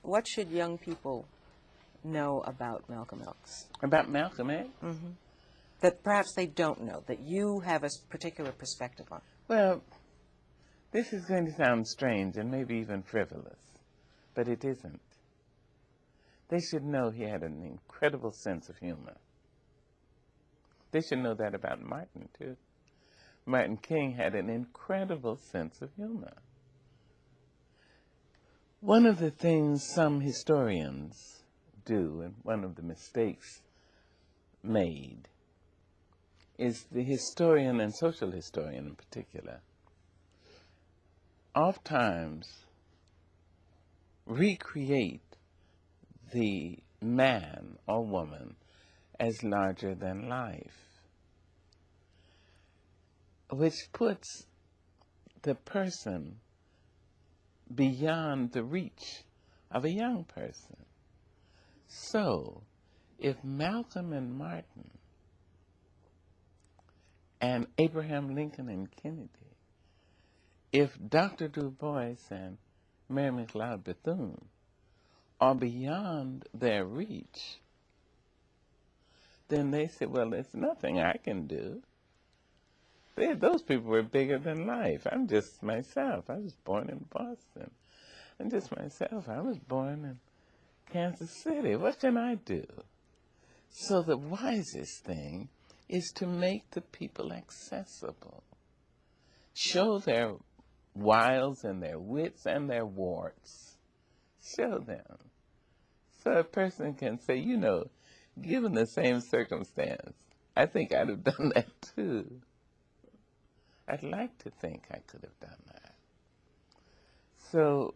What should young people know about Malcolm X? About Malcolm X? Mm-hmm. That perhaps they don't know, that you have a particular perspective on? Well, this is going to sound strange and maybe even frivolous, but it isn't. They should know he had an incredible sense of humor. They should know that about Martin, too. Martin King had an incredible sense of humor. One of the things some historians do, and one of the mistakes made, is the historian, and social historian in particular, oftentimes recreate the man or woman as larger than life, which puts the person beyond the reach of a young person. So, if Malcolm and Martin and Abraham Lincoln and Kennedy, if Dr. Du Bois and Mary McLeod Bethune are beyond their reach, then they say, well, there's nothing I can do. Those people were bigger than life. I'm just myself. I was born in Boston. I'm just myself. I was born in Kansas City. What can I do? So the wisest thing is to make the people accessible. Show their wiles and their wits and their warts. Show them. So a person can say, you know, given the same circumstance, I think I'd have done that too. I'd like to think I could have done that. So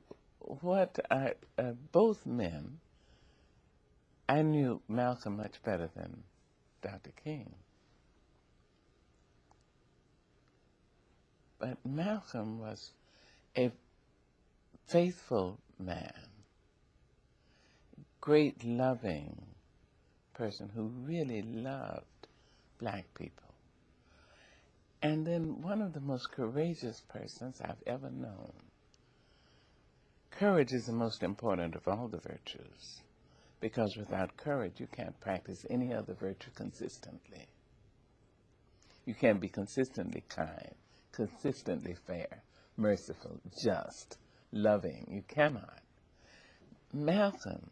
both men, I knew Malcolm much better than Dr. King. But Malcolm was a faithful man, great loving person who really loved black people. And then one of the most courageous persons I've ever known. Courage is the most important of all the virtues, because without courage you can't practice any other virtue consistently. You can't be consistently kind, consistently fair, merciful, just, loving. You cannot. Malcolm,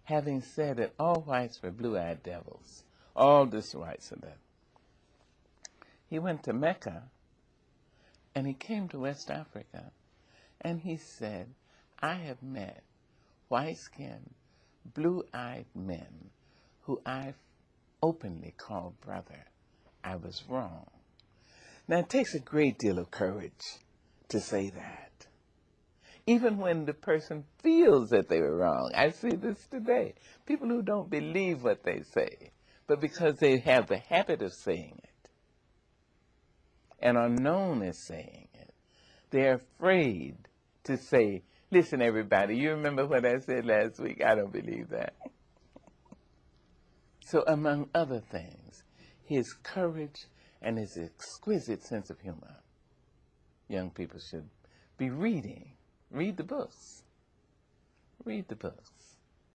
having said that all whites were blue-eyed devils, all this whites are that, he went to Mecca, and he came to West Africa, and he said, I have met white-skinned, blue-eyed men who I openly call brother. I was wrong. Now, it takes a great deal of courage to say that, even when the person feels that they were wrong. I see this today. People who don't believe what they say, but because they have the habit of saying it, and are known as saying it, they're afraid to say, listen, everybody, you remember what I said last week? I don't believe that. So among other things, his courage and his exquisite sense of humor, young people should be reading. Read the books. Read the books.